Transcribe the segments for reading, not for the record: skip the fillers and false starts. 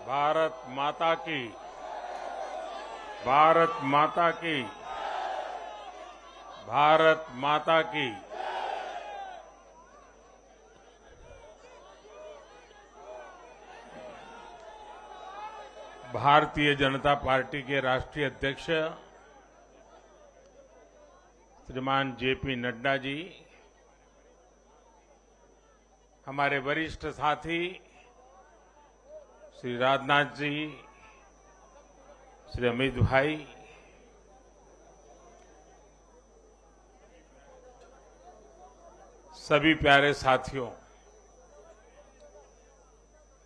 भारत माता की, भारत माता की, भारत माता की। भारतीय जनता पार्टी के राष्ट्रीय अध्यक्ष श्रीमान जेपी नड्डा जी, हमारे वरिष्ठ साथी श्री राजनाथ जी, श्री अमित भाई, सभी प्यारे साथियों,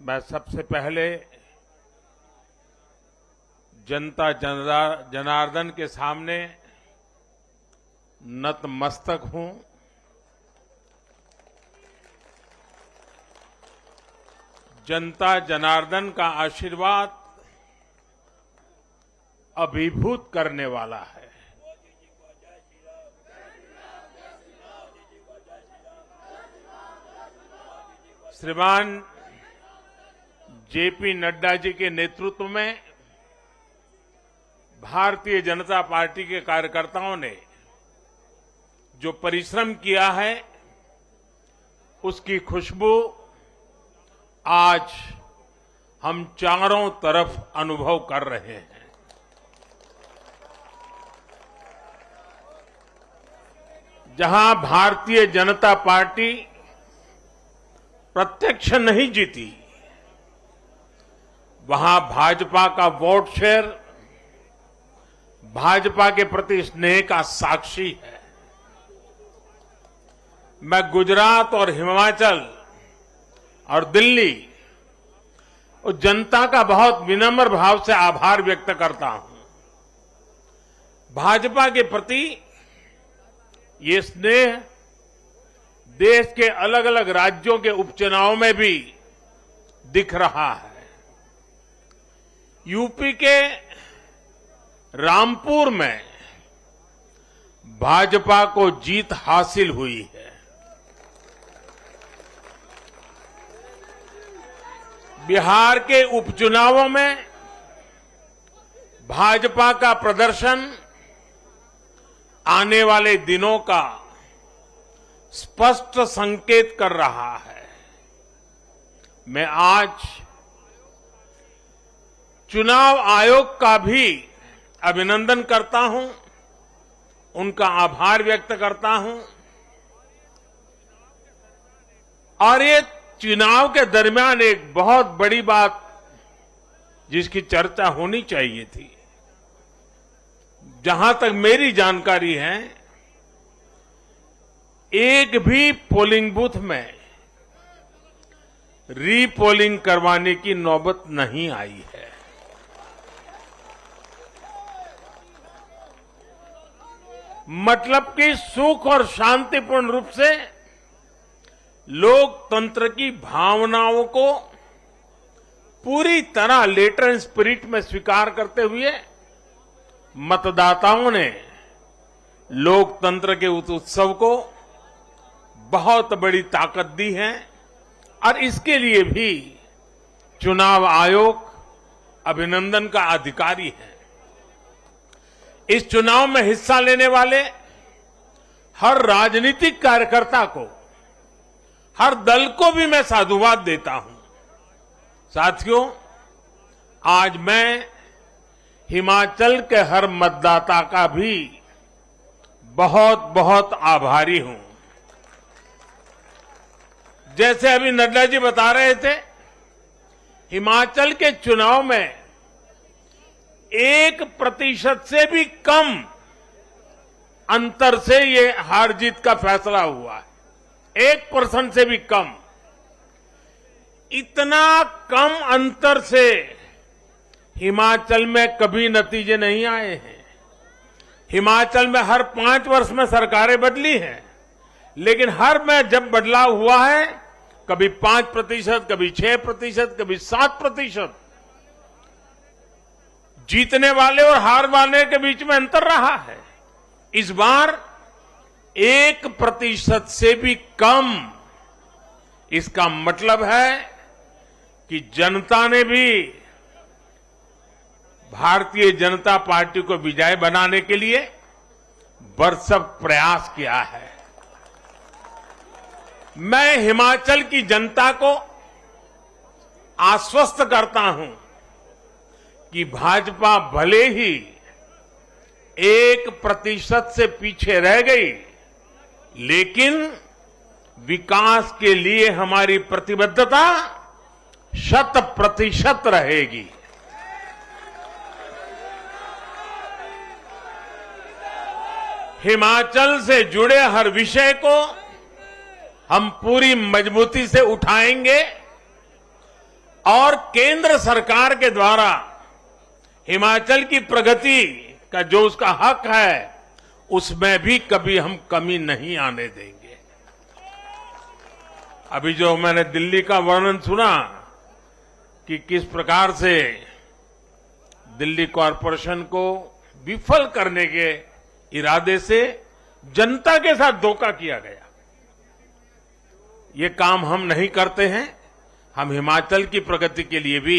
मैं सबसे पहले जनता जनार्दन के सामने नतमस्तक हूं। जनता जनार्दन का आशीर्वाद अभिभूत करने वाला है। श्रीमान जेपी नड्डा जी के नेतृत्व में भारतीय जनता पार्टी के कार्यकर्ताओं ने जो परिश्रम किया है, उसकी खुशबू आज हम चारों तरफ अनुभव कर रहे हैं। जहां भारतीय जनता पार्टी प्रत्यक्ष नहीं जीती, वहां भाजपा का वोट शेयर भाजपा के प्रति स्नेह का साक्षी है। मैं गुजरात और हिमाचल और दिल्ली और जनता का बहुत विनम्र भाव से आभार व्यक्त करता हूं। भाजपा के प्रति ये स्नेह देश के अलग अलग राज्यों के उपचुनाव में भी दिख रहा है। यूपी के रामपुर में भाजपा को जीत हासिल हुई है। बिहार के उपचुनावों में भाजपा का प्रदर्शन आने वाले दिनों का स्पष्ट संकेत कर रहा है। मैं आज चुनाव आयोग का भी अभिनंदन करता हूं, उनका आभार व्यक्त करता हूं। और ये चुनाव के दरमियान एक बहुत बड़ी बात जिसकी चर्चा होनी चाहिए थी, जहां तक मेरी जानकारी है, एक भी पोलिंग बूथ में रीपोलिंग करवाने की नौबत नहीं आई है। मतलब कि सुख और शांतिपूर्ण रूप से लोकतंत्र की भावनाओं को पूरी तरह लेटर एंड स्पिरिट में स्वीकार करते हुए मतदाताओं ने लोकतंत्र के उस उत्सव को बहुत बड़ी ताकत दी है। और इसके लिए भी चुनाव आयोग अभिनंदन का अधिकारी है। इस चुनाव में हिस्सा लेने वाले हर राजनीतिक कार्यकर्ता को, हर दल को भी मैं साधुवाद देता हूं। साथियों, आज मैं हिमाचल के हर मतदाता का भी बहुत बहुत आभारी हूं। जैसे अभी नड्डा जी बता रहे थे, हिमाचल के चुनाव में 1% से भी कम अंतर से ये हार जीत का फैसला हुआ है। 1% से भी कम। इतना कम अंतर से हिमाचल में कभी नतीजे नहीं आए हैं। हिमाचल में हर 5 वर्ष में सरकारें बदली हैं, लेकिन हर में जब बदलाव हुआ है, कभी 5%, कभी 6%, कभी 7%। जीतने वाले और हार वाले के बीच में अंतर रहा है। इस बार 1% से भी कम। इसका मतलब है कि जनता ने भी भारतीय जनता पार्टी को विजय बनाने के लिए भरसक प्रयास किया है। मैं हिमाचल की जनता को आश्वस्त करता हूं कि भाजपा भले ही 1% से पीछे रह गई, लेकिन विकास के लिए हमारी प्रतिबद्धता 100% रहेगी। हिमाचल से जुड़े हर विषय को हम पूरी मजबूती से उठाएंगे और केंद्र सरकार के द्वारा हिमाचल की प्रगति का जो उसका हक है, उसमें भी कभी हम कमी नहीं आने देंगे। अभी जो मैंने दिल्ली का वर्णन सुना कि किस प्रकार से दिल्ली कॉरपोरेशन को विफल करने के इरादे से जनता के साथ धोखा किया गया, ये काम हम नहीं करते हैं। हम हिमाचल की प्रगति के लिए भी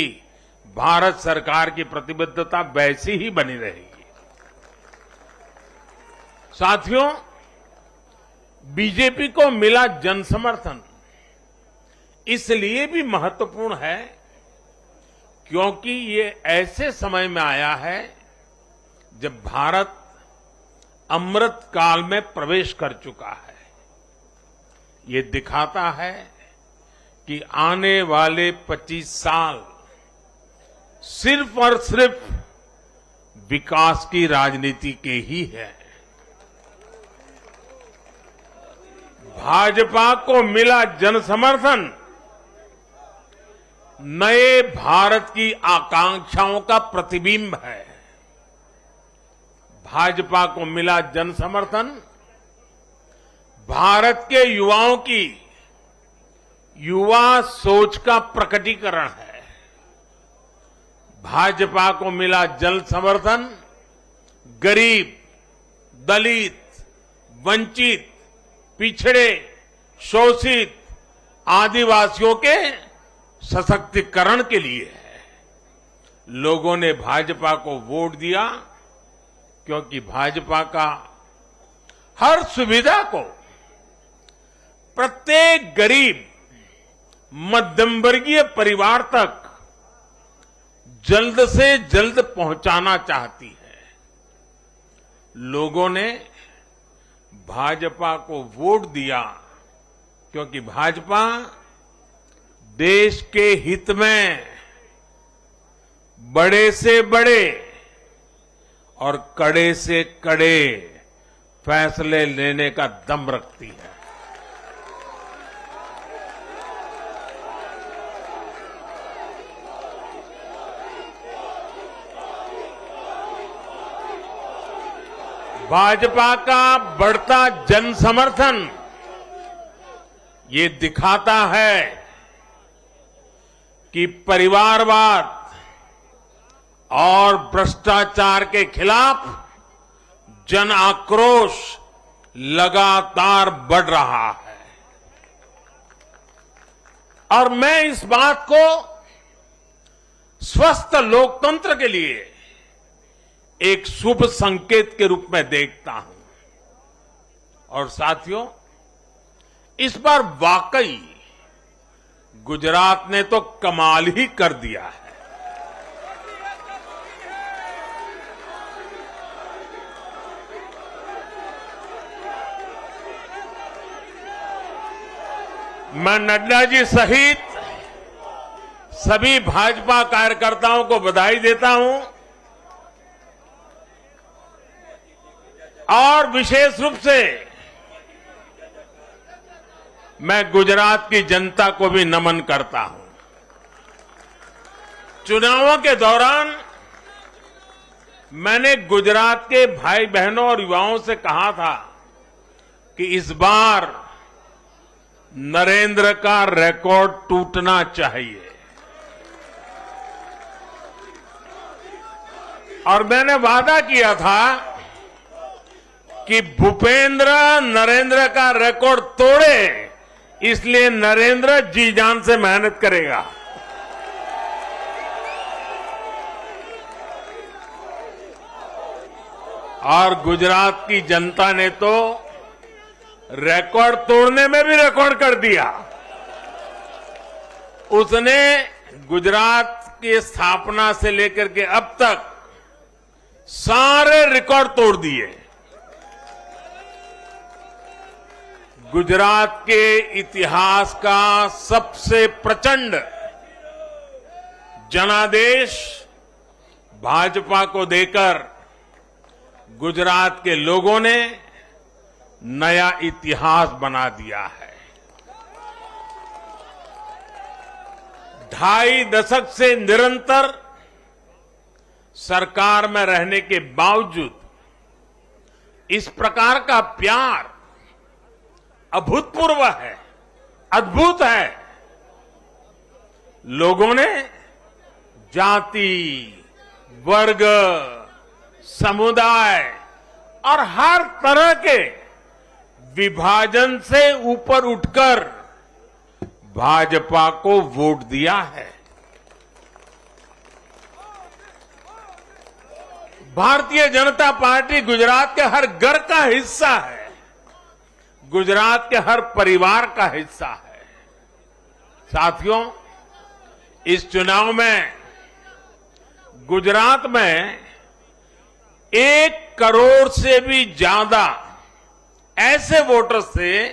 भारत सरकार की प्रतिबद्धता वैसी ही बनी रहेगी। साथियों, बीजेपी को मिला जनसमर्थन इसलिए भी महत्वपूर्ण है क्योंकि ये ऐसे समय में आया है जब भारत अमृत काल में प्रवेश कर चुका है। ये दिखाता है कि आने वाले 25 साल सिर्फ और सिर्फ विकास की राजनीति के ही है। भाजपा को मिला जनसमर्थन नए भारत की आकांक्षाओं का प्रतिबिंब है। भाजपा को मिला जनसमर्थन भारत के युवाओं की युवा सोच का प्रकटीकरण है। भाजपा को मिला जन समर्थन गरीब, दलित, वंचित, पिछड़े, शोषित, आदिवासियों के सशक्तिकरण के लिए है। लोगों ने भाजपा को वोट दिया क्योंकि भाजपा का हर सुविधा को प्रत्येक गरीब, मध्यम वर्गीय परिवार तक जल्द से जल्द पहुंचाना चाहती है। लोगों ने भाजपा को वोट दिया क्योंकि भाजपा देश के हित में बड़े से बड़े और कड़े से कड़े फैसले लेने का दम रखती है। भाजपा का बढ़ता जन समर्थन ये दिखाता है कि परिवारवाद और भ्रष्टाचार के खिलाफ जन आक्रोश लगातार बढ़ रहा है। और मैं इस बात को स्वस्थ लोकतंत्र के लिए एक शुभ संकेत के रूप में देखता हूं। और साथियों, इस बार वाकई गुजरात ने तो कमाल ही कर दिया है। मैं नड्डा जी सहित सभी भाजपा कार्यकर्ताओं को बधाई देता हूं और विशेष रूप से मैं गुजरात की जनता को भी नमन करता हूं। चुनावों के दौरान मैंने गुजरात के भाई बहनों और युवाओं से कहा था कि इस बार नरेंद्र का रिकॉर्ड टूटना चाहिए। और मैंने वादा किया था कि भूपेंद्र नरेंद्र का रिकॉर्ड तोड़े, इसलिए नरेंद्र जी जान से मेहनत करेगा। और गुजरात की जनता ने तो रिकॉर्ड तोड़ने में भी रिकॉर्ड कर दिया। उसने गुजरात की स्थापना से लेकर के अब तक सारे रिकॉर्ड तोड़ दिए। गुजरात के इतिहास का सबसे प्रचंड जनादेश भाजपा को देकर गुजरात के लोगों ने नया इतिहास बना दिया है। 2.5 दशक से निरंतर सरकार में रहने के बावजूद इस प्रकार का प्यार अभूतपूर्व है, अद्भुत है। लोगों ने जाति, वर्ग, समुदाय और हर तरह के विभाजन से ऊपर उठकर भाजपा को वोट दिया है। भारतीय जनता पार्टी गुजरात के हर घर का हिस्सा है, गुजरात के हर परिवार का हिस्सा है। साथियों, इस चुनाव में गुजरात में 1 करोड़ से भी ज्यादा ऐसे वोटर्स थे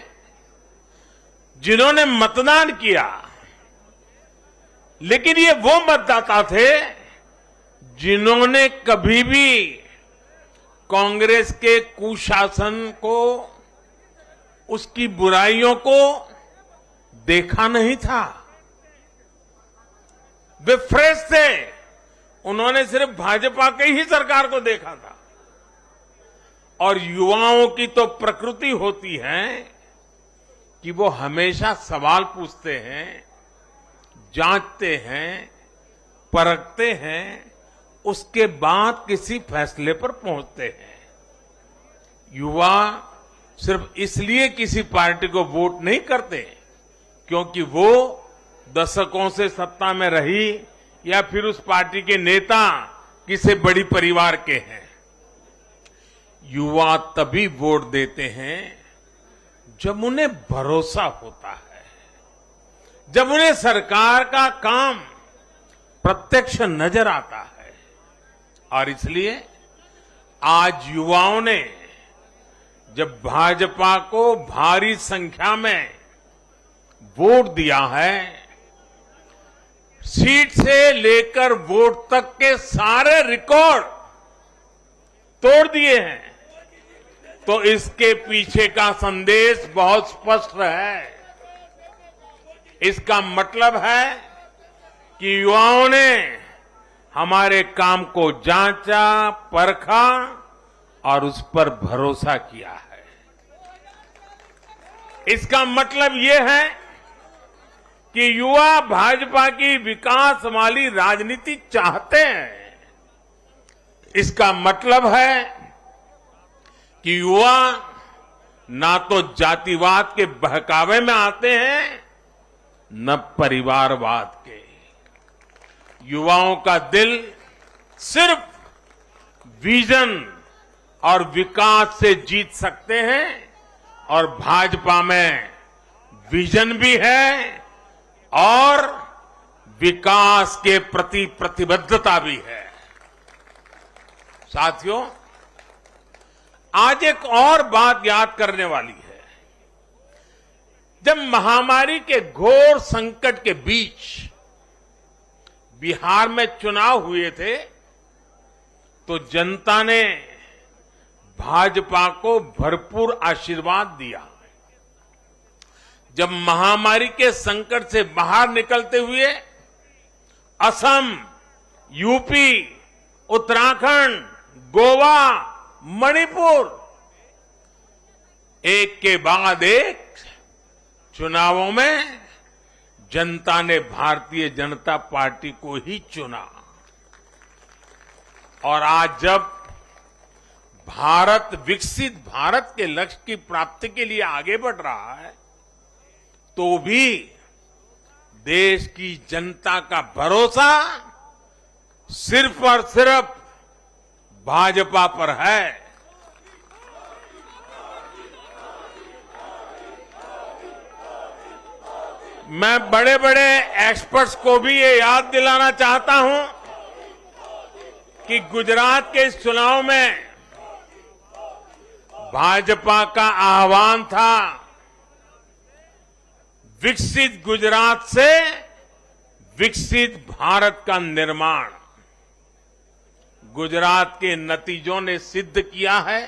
जिन्होंने मतदान किया, लेकिन ये वो मतदाता थे जिन्होंने कभी भी कांग्रेस के कुशासन को, उसकी बुराइयों को देखा नहीं था। वे फ्रेश थे, उन्होंने सिर्फ भाजपा की ही सरकार को देखा था। और युवाओं की तो प्रकृति होती है कि वो हमेशा सवाल पूछते हैं, जांचते हैं, परखते हैं, उसके बाद किसी फैसले पर पहुंचते हैं। युवा सिर्फ इसलिए किसी पार्टी को वोट नहीं करते क्योंकि वो दशकों से सत्ता में रही या फिर उस पार्टी के नेता किसी बड़ी परिवार के हैं। युवा तभी वोट देते हैं जब उन्हें भरोसा होता है, जब उन्हें सरकार का काम प्रत्यक्ष नजर आता है। और इसलिए आज युवाओं ने जब भाजपा को भारी संख्या में वोट दिया है, सीट से लेकर वोट तक के सारे रिकॉर्ड तोड़ दिए हैं, तो इसके पीछे का संदेश बहुत स्पष्ट है। इसका मतलब है कि युवाओं ने हमारे काम को जांचा, परखा और उस पर भरोसा किया है। इसका मतलब ये है कि युवा भाजपा की विकास वाली राजनीति चाहते हैं। इसका मतलब है कि युवा ना तो जातिवाद के बहकावे में आते हैं, न परिवारवाद के। युवाओं का दिल सिर्फ विजन और विकास से जीत सकते हैं, और भाजपा में विजन भी है और विकास के प्रति प्रतिबद्धता भी है। साथियों, आज एक और बात याद करने वाली है। जब महामारी के घोर संकट के बीच बिहार में चुनाव हुए थे, तो जनता ने भाजपा को भरपूर आशीर्वाद दिया। जब महामारी के संकट से बाहर निकलते हुए असम, यूपी, उत्तराखंड, गोवा, मणिपुर एक के बाद एक चुनावों में जनता ने भारतीय जनता पार्टी को ही चुना। और आज जब भारत विकसित भारत के लक्ष्य की प्राप्ति के लिए आगे बढ़ रहा है, तो भी देश की जनता का भरोसा सिर्फ और सिर्फ भाजपा पर है। मैं बड़े बड़े एक्सपर्ट्स को भी ये याद दिलाना चाहता हूं कि गुजरात के इस चुनाव में भाजपा का आह्वान था विकसित गुजरात से विकसित भारत का निर्माण। गुजरात के नतीजों ने सिद्ध किया है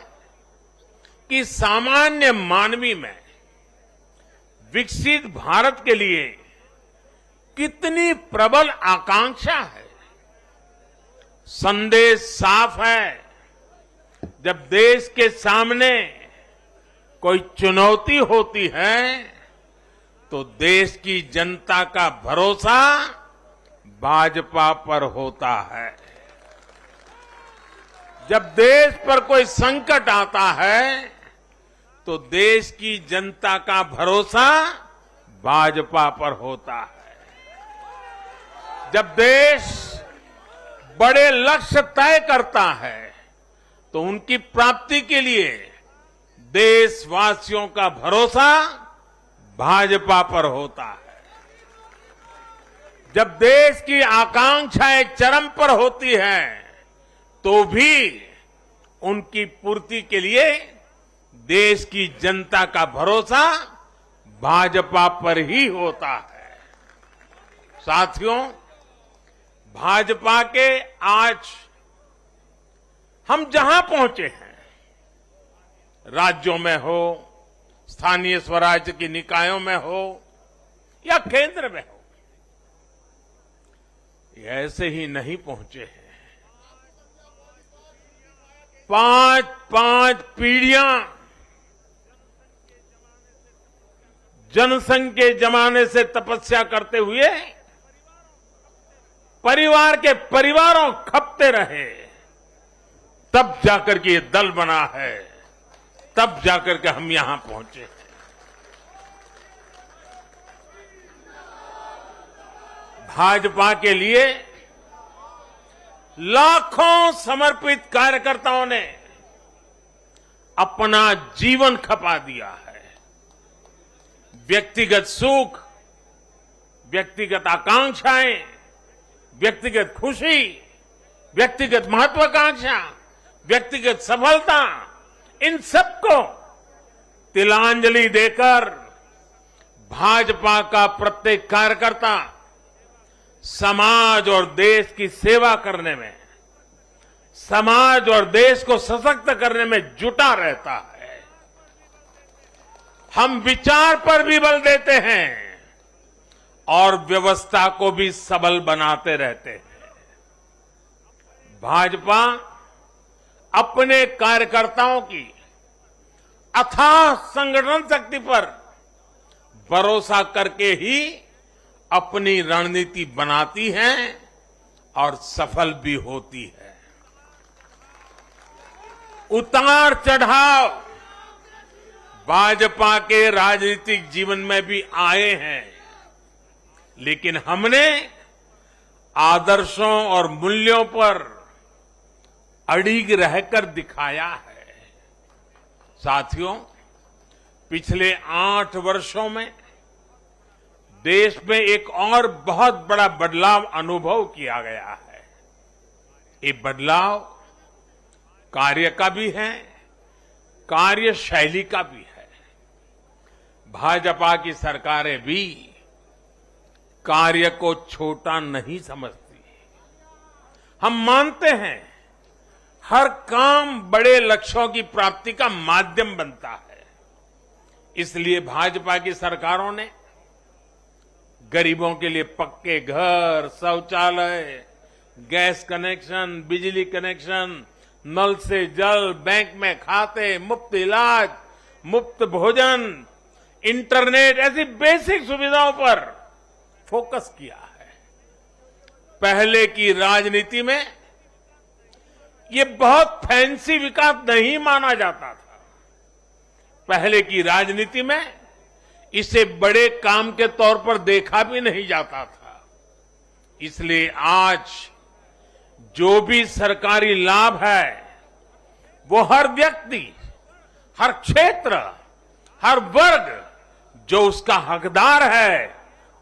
कि सामान्य मानवी में विकसित भारत के लिए कितनी प्रबल आकांक्षा है। संदेश साफ है, जब देश के सामने कोई चुनौती होती है तो देश की जनता का भरोसा भाजपा पर होता है। जब देश पर कोई संकट आता है तो देश की जनता का भरोसा भाजपा पर होता है। जब देश बड़े लक्ष्य तय करता है तो उनकी प्राप्ति के लिए देशवासियों का भरोसा भाजपा पर होता है। जब देश की आकांक्षाएं चरम पर होती हैं तो भी उनकी पूर्ति के लिए देश की जनता का भरोसा भाजपा पर ही होता है। साथियों, भाजपा के आज हम जहां पहुंचे हैं, राज्यों में हो, स्थानीय स्वराज्य की निकायों में हो या केंद्र में हो, ये ऐसे ही नहीं पहुंचे हैं। 5 पीढ़ियां जनसंघ के जमाने से तपस्या करते हुए परिवार के परिवारों खपते रहे, तब जाकर के ये दल बना है, तब जाकर के हम यहां पहुंचे हैं। भाजपा के लिए लाखों समर्पित कार्यकर्ताओं ने अपना जीवन खपा दिया है। व्यक्तिगत सुख, व्यक्तिगत आकांक्षाएं, व्यक्तिगत खुशी, व्यक्तिगत महत्वाकांक्षा, व्यक्तिगत सफलता, इन सबको तिलांजलि देकर भाजपा का प्रत्येक कार्यकर्ता समाज और देश की सेवा करने में, समाज और देश को सशक्त करने में जुटा रहता है। हम विचार पर भी बल देते हैं और व्यवस्था को भी सबल बनाते रहते हैं। भाजपा अपने कार्यकर्ताओं की अथाह संगठन शक्ति पर भरोसा करके ही अपनी रणनीति बनाती है और सफल भी होती है। उतार चढ़ाव भाजपा के राजनीतिक जीवन में भी आए हैं, लेकिन हमने आदर्शों और मूल्यों पर अड़िग रहकर दिखाया है। साथियों, पिछले 8 वर्षों में देश में एक और बहुत बड़ा बदलाव अनुभव किया गया है। ये बदलाव कार्य का भी है, कार्यशैली का भी है। भाजपा की सरकारें भी कार्य को छोटा नहीं समझती। हम मानते हैं हर काम बड़े लक्ष्यों की प्राप्ति का माध्यम बनता है। इसलिए भाजपा की सरकारों ने गरीबों के लिए पक्के घर, शौचालय, गैस कनेक्शन, बिजली कनेक्शन, नल से जल, बैंक में खाते, मुफ्त इलाज, मुफ्त भोजन, इंटरनेट, ऐसी बेसिक सुविधाओं पर फोकस किया है। पहले की राजनीति में ये बहुत फैंसी विकास नहीं माना जाता था। पहले की राजनीति में इसे बड़े काम के तौर पर देखा भी नहीं जाता था। इसलिए आज जो भी सरकारी लाभ है वो हर व्यक्ति, हर क्षेत्र, हर वर्ग जो उसका हकदार है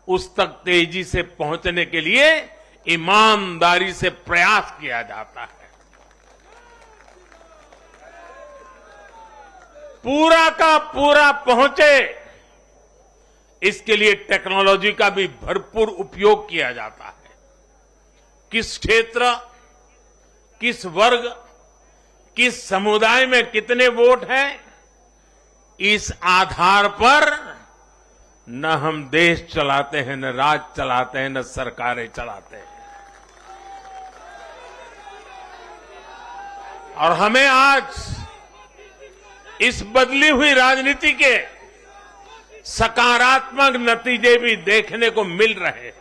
उस तक तेजी से पहुंचने के लिए ईमानदारी से प्रयास किया जाता है। पूरा का पूरा पहुंचे, इसके लिए टेक्नोलॉजी का भी भरपूर उपयोग किया जाता है। किस क्षेत्र, किस वर्ग, किस समुदाय में कितने वोट हैं, इस आधार पर न हम देश चलाते हैं, न राज्य चलाते हैं, न सरकारें चलाते हैं। और हमें आज इस बदली हुई राजनीति के सकारात्मक नतीजे भी देखने को मिल रहे हैं।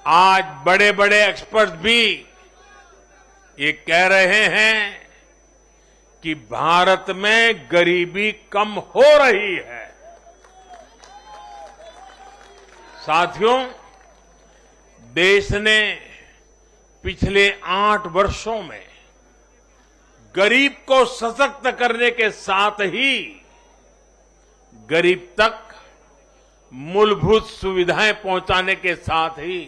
आज बड़े बड़े एक्सपर्ट भी ये कह रहे हैं कि भारत में गरीबी कम हो रही है। साथियों, देश ने पिछले 8 वर्षों में गरीब को सशक्त करने के साथ ही गरीब तक मूलभूत सुविधाएं पहुंचाने के साथ ही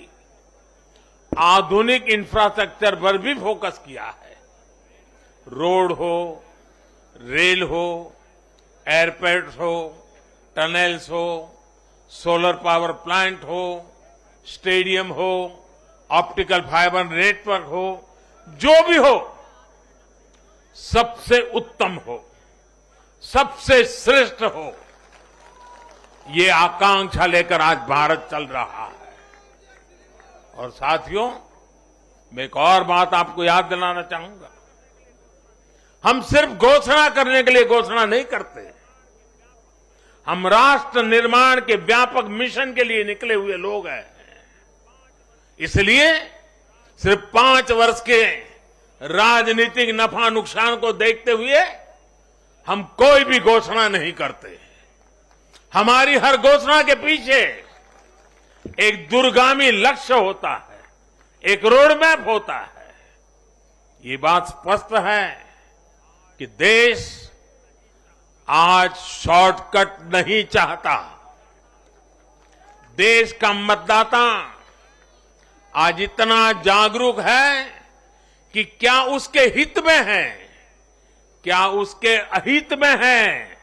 आधुनिक इंफ्रास्ट्रक्चर पर भी फोकस किया है। रोड हो, रेल हो, एयरपोर्ट हो, टनल्स हो, सोलर पावर प्लांट हो, स्टेडियम हो, ऑप्टिकल फाइबर नेटवर्क हो, जो भी हो, सबसे उत्तम हो, सबसे श्रेष्ठ हो, ये आकांक्षा लेकर आज भारत चल रहा है। और साथियों, मैं एक और बात आपको याद दिलाना चाहूंगा। हम सिर्फ घोषणा करने के लिए घोषणा नहीं करते, हम राष्ट्र निर्माण के व्यापक मिशन के लिए निकले हुए लोग हैं। इसलिए सिर्फ 5 वर्ष के राजनीतिक नफा नुकसान को देखते हुए हम कोई भी घोषणा नहीं करते। हमारी हर घोषणा के पीछे एक दूरगामी लक्ष्य होता है, एक रोड मैप होता है। ये बात स्पष्ट है कि देश आज शॉर्टकट नहीं चाहता। देश का मतदाता आज इतना जागरूक है कि क्या उसके हित में है, क्या उसके अहित में है,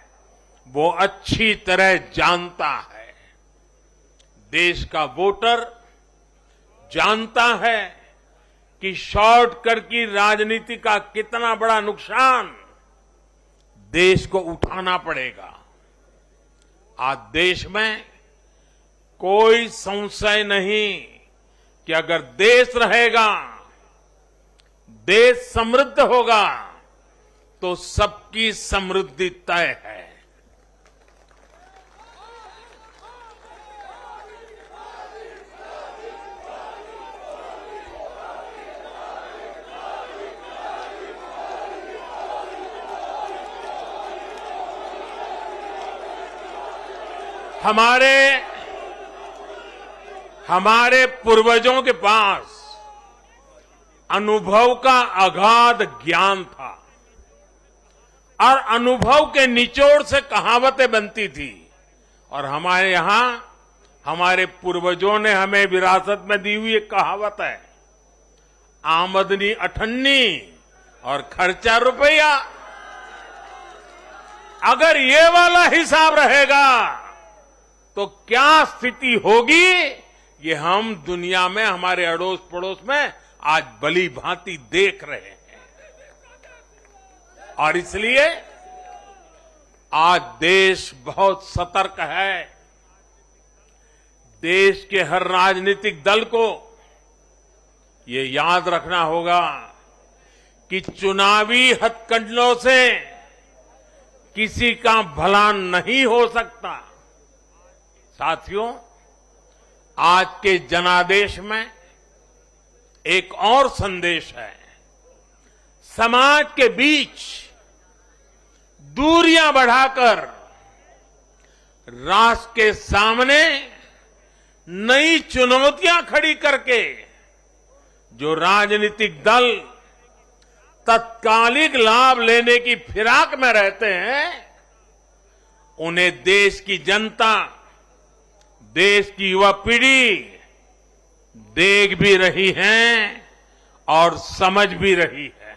वो अच्छी तरह जानता है। देश का वोटर जानता है कि शॉर्टकट की राजनीति का कितना बड़ा नुकसान देश को उठाना पड़ेगा। आज देश में कोई संशय नहीं कि अगर देश रहेगा, देश समृद्ध होगा, तो सबकी समृद्धि तय है। हमारे पूर्वजों के पास अनुभव का अगाध ज्ञान था और अनुभव के निचोड़ से कहावतें बनती थी। और हमारे यहां हमारे पूर्वजों ने हमें विरासत में दी हुई एक कहावत है, आमदनी अठन्नी और खर्चा रुपया। अगर ये वाला हिसाब रहेगा तो क्या स्थिति होगी, ये हम दुनिया में हमारे अड़ोस पड़ोस में आज भली भांति देख रहे हैं। और इसलिए आज देश बहुत सतर्क है। देश के हर राजनीतिक दल को ये याद रखना होगा कि चुनावी हथकंडों से किसी का भला नहीं हो सकता। साथियों, आज के जनादेश में एक और संदेश है। समाज के बीच दूरियां बढ़ाकर राष्ट्र के सामने नई चुनौतियां खड़ी करके जो राजनीतिक दल तत्कालिक लाभ लेने की फिराक में रहते हैं, उन्हें देश की जनता देश की युवा पीढ़ी देख भी रही है और समझ भी रही है।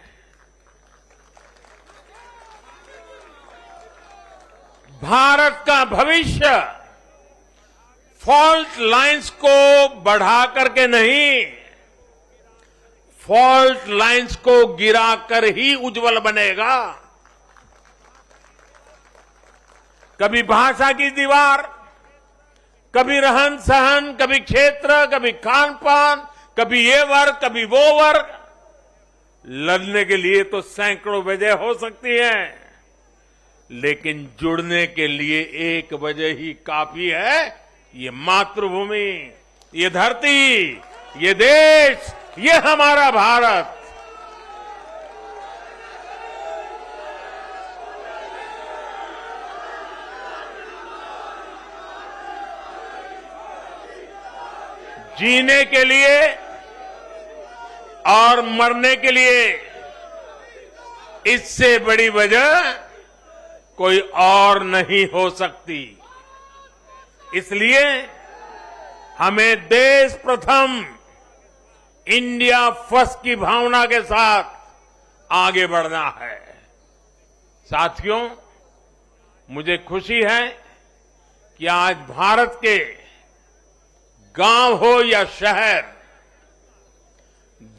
भारत का भविष्य फॉल्ट लाइंस को बढ़ा करके नहीं, फॉल्ट लाइंस को गिराकर ही उज्जवल बनेगा। कभी भाषा की दीवार, कभी रहन सहन, कभी क्षेत्र, कभी खान पान, कभी ये वर्ग, कभी वो वर्ग। लड़ने के लिए तो सैकड़ों वजह हो सकती है, लेकिन जुड़ने के लिए एक वजह ही काफी है। ये मातृभूमि, ये धरती, ये देश, ये हमारा भारत। जीने के लिए और मरने के लिए इससे बड़ी वजह कोई और नहीं हो सकती। इसलिए हमें देश प्रथम, इंडिया फर्स्ट की भावना के साथ आगे बढ़ना है। साथियों, मुझे खुशी है कि आज भारत के गांव हो या शहर,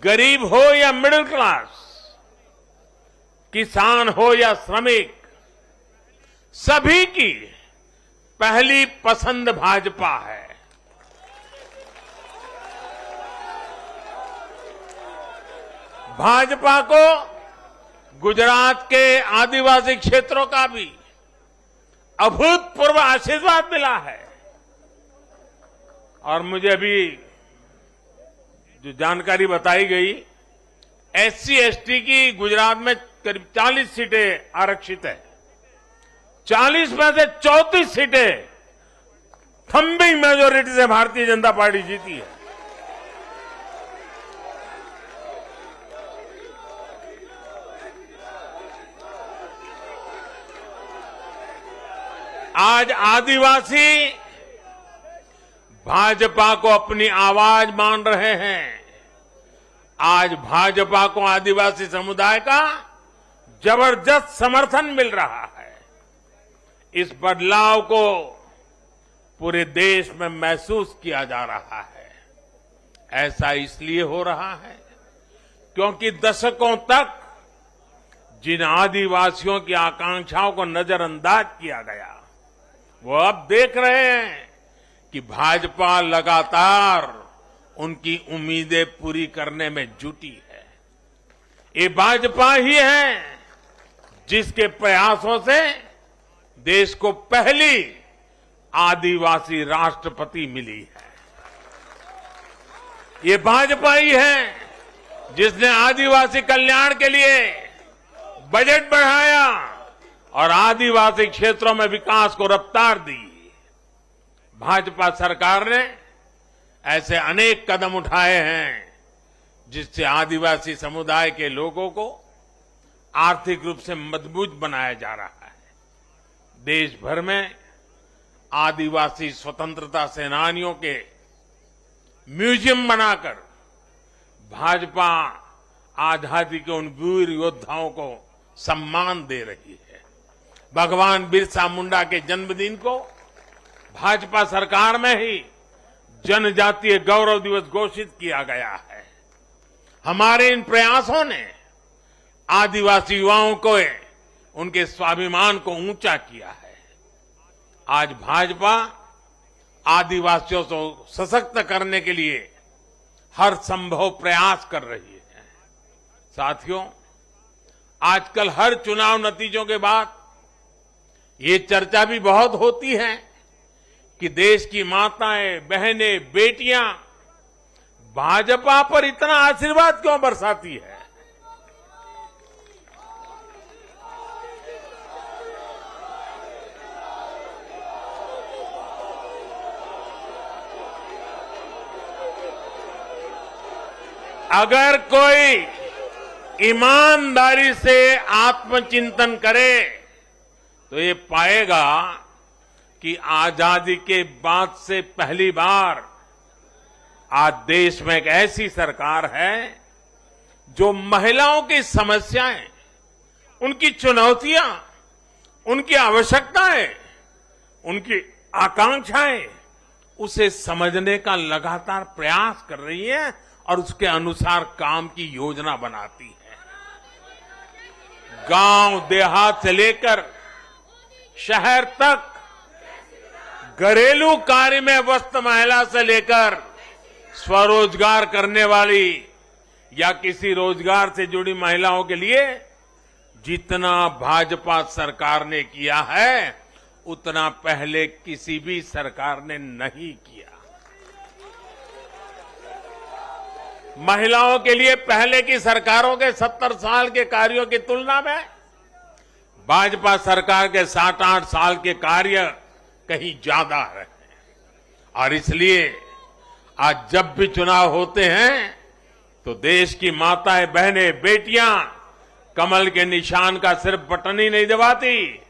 गरीब हो या मिडिल क्लास, किसान हो या श्रमिक, सभी की पहली पसंद भाजपा है। भाजपा को गुजरात के आदिवासी क्षेत्रों का भी अभूतपूर्व आशीर्वाद मिला है। और मुझे अभी जो जानकारी बताई गई, एससी एसटी की गुजरात में करीब 40 सीटें आरक्षित है। 40 में से 34 सीटें थंबिंग मेजोरिटी से भारतीय जनता पार्टी जीती है। आज आदिवासी भाजपा को अपनी आवाज मान रहे हैं। आज भाजपा को आदिवासी समुदाय का जबरदस्त समर्थन मिल रहा है। इस बदलाव को पूरे देश में महसूस किया जा रहा है। ऐसा इसलिए हो रहा है क्योंकि दशकों तक जिन आदिवासियों की आकांक्षाओं को नजरअंदाज किया गया, वो अब देख रहे हैं कि भाजपा लगातार उनकी उम्मीदें पूरी करने में जुटी है। ये भाजपा ही है जिसके प्रयासों से देश को पहली आदिवासी राष्ट्रपति मिली है। ये भाजपा ही है जिसने आदिवासी कल्याण के लिए बजट बढ़ाया और आदिवासी क्षेत्रों में विकास को रफ्तार दी। भाजपा सरकार ने ऐसे अनेक कदम उठाए हैं जिससे आदिवासी समुदाय के लोगों को आर्थिक रूप से मजबूत बनाया जा रहा है। देश भर में आदिवासी स्वतंत्रता सेनानियों के म्यूजियम बनाकर भाजपा आजादी के उन वीर योद्धाओं को सम्मान दे रही है। भगवान बिरसा मुंडा के जन्मदिन को भाजपा सरकार में ही जनजातीय गौरव दिवस घोषित किया गया है। हमारे इन प्रयासों ने आदिवासी युवाओं को उनके स्वाभिमान को ऊंचा किया है। आज भाजपा आदिवासियों को सशक्त करने के लिए हर संभव प्रयास कर रही है। साथियों, आजकल हर चुनाव नतीजों के बाद ये चर्चा भी बहुत होती है कि देश की माताएं, बहनें, बेटियां भाजपा पर इतना आशीर्वाद क्यों बरसाती है। अगर कोई ईमानदारी से आत्मचिंतन करे तो ये पाएगा कि आजादी के बाद से पहली बार आज देश में एक ऐसी सरकार है जो महिलाओं की समस्याएं, उनकी चुनौतियां, उनकी आवश्यकताएं, उनकी आकांक्षाएं, उसे समझने का लगातार प्रयास कर रही है और उसके अनुसार काम की योजना बनाती है। गांव देहात से लेकर शहर तक घरेलू कार्य में व्यस्त महिला से लेकर स्वरोजगार करने वाली या किसी रोजगार से जुड़ी महिलाओं के लिए जितना भाजपा सरकार ने किया है उतना पहले किसी भी सरकार ने नहीं किया। महिलाओं के लिए पहले की सरकारों के 70 साल के कार्यों की तुलना में भाजपा सरकार के 7-8 साल के कार्य कहीं ज्यादा है और इसलिए आज जब भी चुनाव होते हैं तो देश की माताएं, बहनें, बेटियां कमल के निशान का सिर्फ बटन ही नहीं दबाती,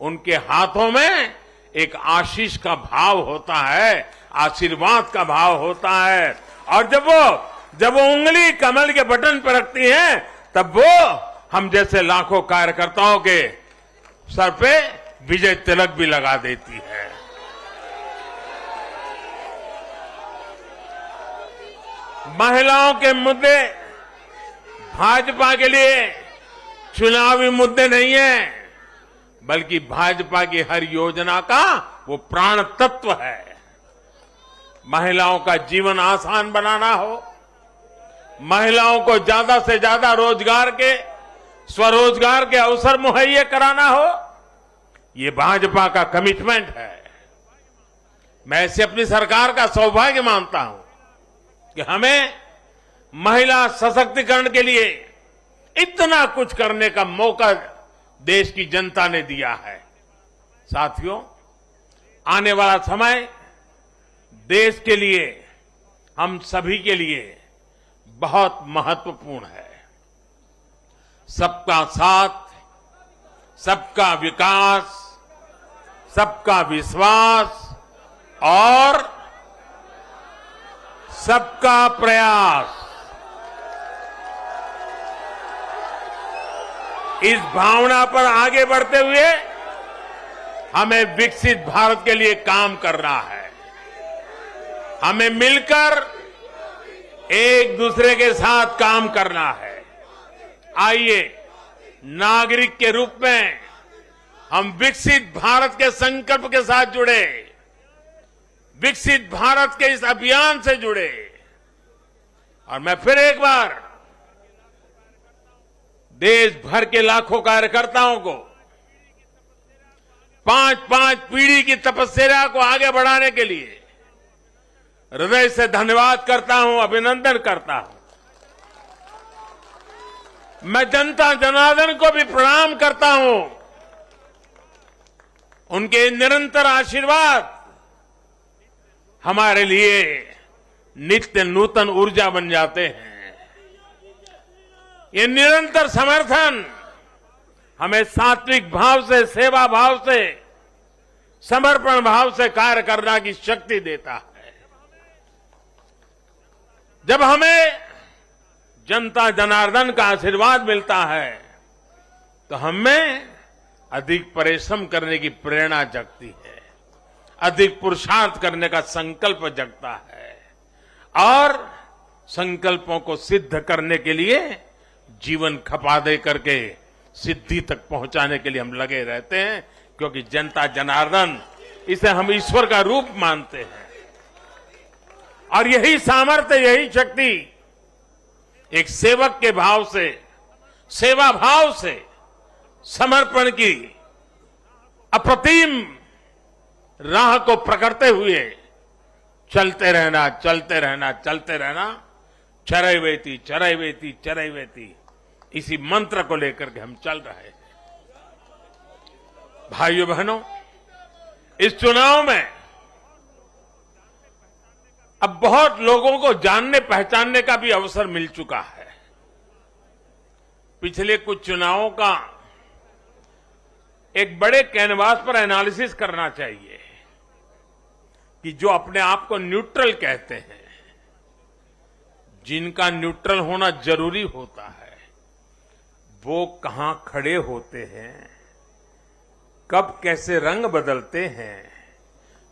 उनके हाथों में एक आशीष का भाव होता है, आशीर्वाद का भाव होता है और जब वो उंगली कमल के बटन पर रखती हैं तब वो हम जैसे लाखों कार्यकर्ताओं के सर पे विजय तिलक भी लगा देती है। महिलाओं के मुद्दे भाजपा के लिए चुनावी मुद्दे नहीं है, बल्कि भाजपा की हर योजना का वो प्राण तत्व है। महिलाओं का जीवन आसान बनाना हो, महिलाओं को ज्यादा से ज्यादा रोजगार के, स्वरोजगार के अवसर मुहैया कराना हो, ये भाजपा का कमिटमेंट है। मैं इसे अपनी सरकार का सौभाग्य मानता हूं कि हमें महिला सशक्तिकरण के लिए इतना कुछ करने का मौका देश की जनता ने दिया है। साथियों, आने वाला समय देश के लिए, हम सभी के लिए बहुत महत्वपूर्ण है। सबका साथ, सबका विकास, सबका विश्वास और सबका प्रयास, इस भावना पर आगे बढ़ते हुए हमें विकसित भारत के लिए काम करना है। हमें मिलकर एक दूसरे के साथ काम करना है। आइए, नागरिक के रूप में हम विकसित भारत के संकल्प के साथ जुड़े, विकसित भारत के इस अभियान से जुड़े और मैं फिर एक बार देश भर के लाखों कार्यकर्ताओं को 5-5 पीढ़ी की तपस्या को आगे बढ़ाने के लिए हृदय से धन्यवाद करता हूं, अभिनंदन करता हूं। मैं जनता जनार्दन को भी प्रणाम करता हूं। उनके निरंतर आशीर्वाद हमारे लिए नित्य नूतन ऊर्जा बन जाते हैं। ये निरंतर समर्थन हमें सात्विक भाव से, सेवा भाव से, समर्पण भाव से कार्य करने की शक्ति देता है। जब हमें जनता जनार्दन का आशीर्वाद मिलता है तो हमें अधिक परिश्रम करने की प्रेरणा जगती है, अधिक पुरुषार्थ करने का संकल्प जगता है और संकल्पों को सिद्ध करने के लिए जीवन खपा दे करके सिद्धि तक पहुंचाने के लिए हम लगे रहते हैं, क्योंकि जनता जनार्दन, इसे हम ईश्वर का रूप मानते हैं और यही सामर्थ्य, यही शक्ति एक सेवक के भाव से, सेवा भाव से, समर्पण की अप्रतिम राह को पकड़ते हुए चलते रहना, चलते रहना, चलते रहना, चरैवेति चरैवेति चरैवेति, इसी मंत्र को लेकर के हम चल रहे हैं। भाइयों बहनों, इस चुनाव में अब बहुत लोगों को जानने पहचानने का भी अवसर मिल चुका है। पिछले कुछ चुनावों का एक बड़े कैनवास पर एनालिसिस करना चाहिए। कि जो अपने आप को न्यूट्रल कहते हैं, जिनका न्यूट्रल होना जरूरी होता है, वो कहां खड़े होते हैं, कब कैसे रंग बदलते हैं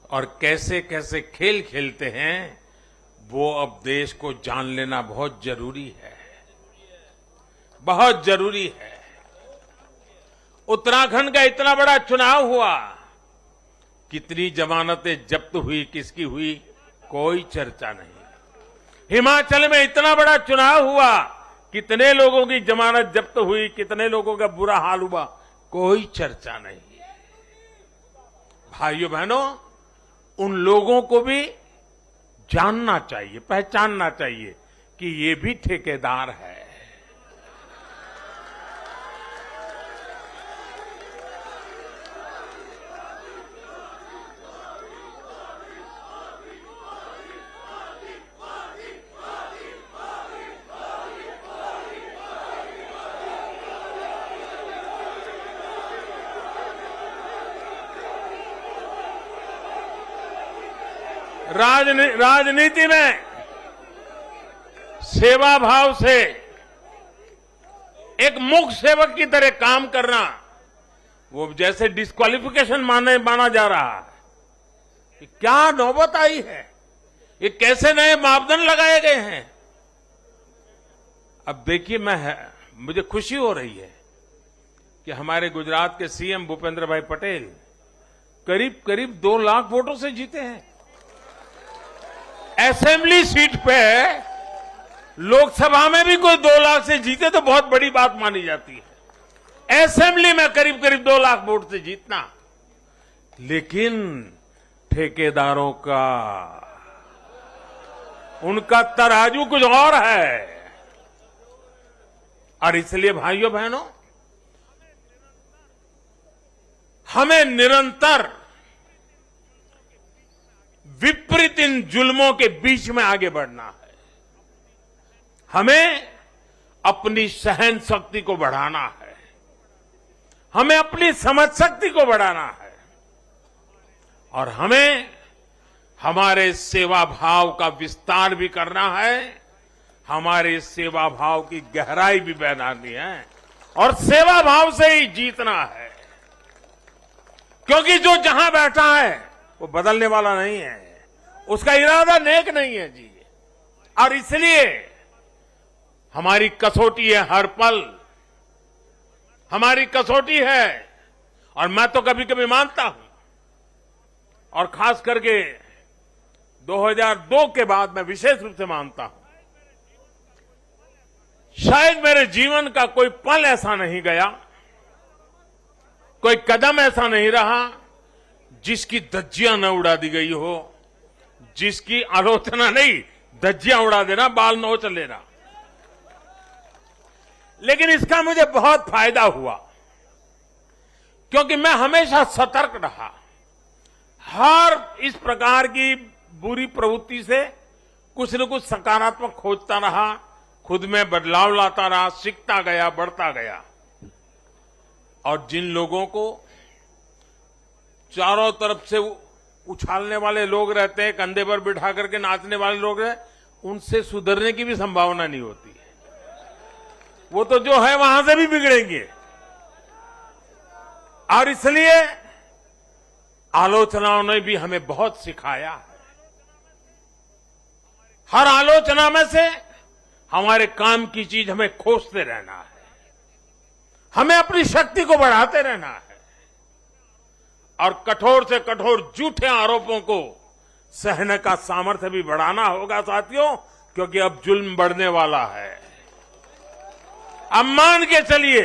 और कैसे कैसे खेल खेलते हैं, वो अब देश को जान लेना बहुत जरूरी है, बहुत जरूरी है। उत्तराखंड का इतना बड़ा चुनाव हुआ, कितनी जमानतें जब्त हुई, किसकी हुई, कोई चर्चा नहीं। हिमाचल में इतना बड़ा चुनाव हुआ, कितने लोगों की जमानत जब्त हुई, कितने लोगों का बुरा हाल हुआ, कोई चर्चा नहीं। भाइयों बहनों, उन लोगों को भी जानना चाहिए, पहचानना चाहिए कि ये भी ठेकेदार है। राजनीति में सेवा भाव से एक मुख्य सेवक की तरह काम करना, वो जैसे डिस्क्वालिफिकेशन माना जा रहा है। कि क्या नौबत आई है, ये कैसे नए मापदंड लगाए गए हैं। अब देखिए, मुझे खुशी हो रही है कि हमारे गुजरात के सीएम भूपेंद्र भाई पटेल करीब करीब 2 लाख वोटों से जीते हैं। असेंबली सीट पे, लोकसभा में भी कोई 2 लाख से जीते तो बहुत बड़ी बात मानी जाती है। असेंबली में करीब करीब 2 लाख वोट से जीतना, लेकिन ठेकेदारों का, उनका तराजू कुछ और है। और इसलिए भाइयों बहनों, हमें निरंतर विपरीत इन जुल्मों के बीच में आगे बढ़ना है। हमें अपनी सहन शक्ति को बढ़ाना है, हमें अपनी समझ शक्ति को बढ़ाना है, और हमें हमारे सेवा भाव का विस्तार भी करना है, हमारे सेवा भाव की गहराई भी बढ़ानी है, और सेवा भाव से ही जीतना है। क्योंकि जो जहां बैठा है वो बदलने वाला नहीं है, उसका इरादा नेक नहीं है जी। और इसलिए हमारी कसौटी है, हर पल हमारी कसौटी है। और मैं तो कभी कभी मानता हूं, और खास करके 2002 के बाद मैं विशेष रूप से मानता हूं, शायद मेरे जीवन का कोई पल ऐसा नहीं गया, कोई कदम ऐसा नहीं रहा जिसकी धज्जियां न उड़ा दी गई हो, जिसकी आलोचना नहीं, धज्जियां उड़ा देना, बाल नोच लेना। लेकिन इसका मुझे बहुत फायदा हुआ, क्योंकि मैं हमेशा सतर्क रहा। हर इस प्रकार की बुरी प्रवृत्ति से कुछ न कुछ सकारात्मक खोजता रहा, खुद में बदलाव लाता रहा, सीखता गया, बढ़ता गया। और जिन लोगों को चारों तरफ से उछालने वाले लोग रहते हैं, कंधे पर बिठा करके नाचने वाले लोग हैं, उनसे सुधरने की भी संभावना नहीं होती है। वो तो जो है वहां से भी बिगड़ेंगे। और इसलिए आलोचनाओं ने भी हमें बहुत सिखाया है। हर आलोचना में से हमारे काम की चीज हमें खोजते रहना है, हमें अपनी शक्ति को बढ़ाते रहना है, और कठोर से कठोर झूठे आरोपों को सहने का सामर्थ्य भी बढ़ाना होगा साथियों, क्योंकि अब जुल्म बढ़ने वाला है। अब मान के चलिए,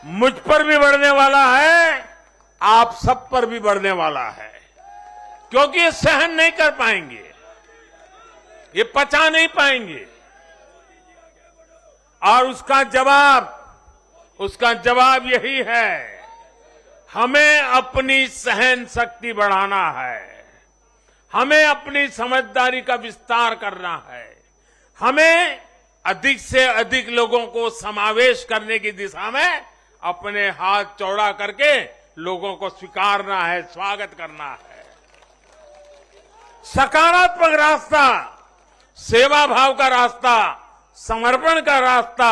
मुझ पर भी बढ़ने वाला है, आप सब पर भी बढ़ने वाला है, क्योंकि ये सहन नहीं कर पाएंगे, ये पचा नहीं पाएंगे। और उसका जवाब यही है, हमें अपनी सहन शक्ति बढ़ाना है, हमें अपनी समझदारी का विस्तार करना है, हमें अधिक से अधिक लोगों को समावेश करने की दिशा में अपने हाथ चौड़ा करके लोगों को स्वीकारना है, स्वागत करना है। सकारात्मक रास्ता, सेवा भाव का रास्ता, समर्पण का रास्ता,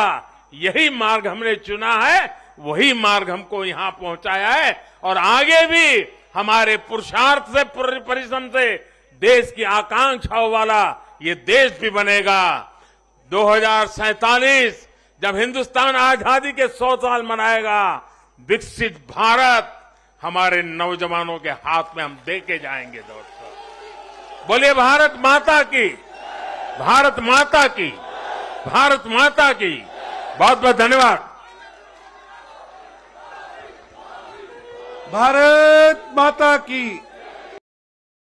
यही मार्ग हमने चुना है, वही मार्ग हमको यहां पहुंचाया है और आगे भी हमारे पुरुषार्थ से, परिश्रम से देश की आकांक्षाओं वाला ये देश भी बनेगा। 2047 जब हिंदुस्तान आजादी के 100 साल मनाएगा, विकसित भारत हमारे नौजवानों के हाथ में हम देके जाएंगे। दोस्तों बोलिए भारत माता की, भारत माता की, भारत माता की। बहुत बहुत धन्यवाद। भारत माता की।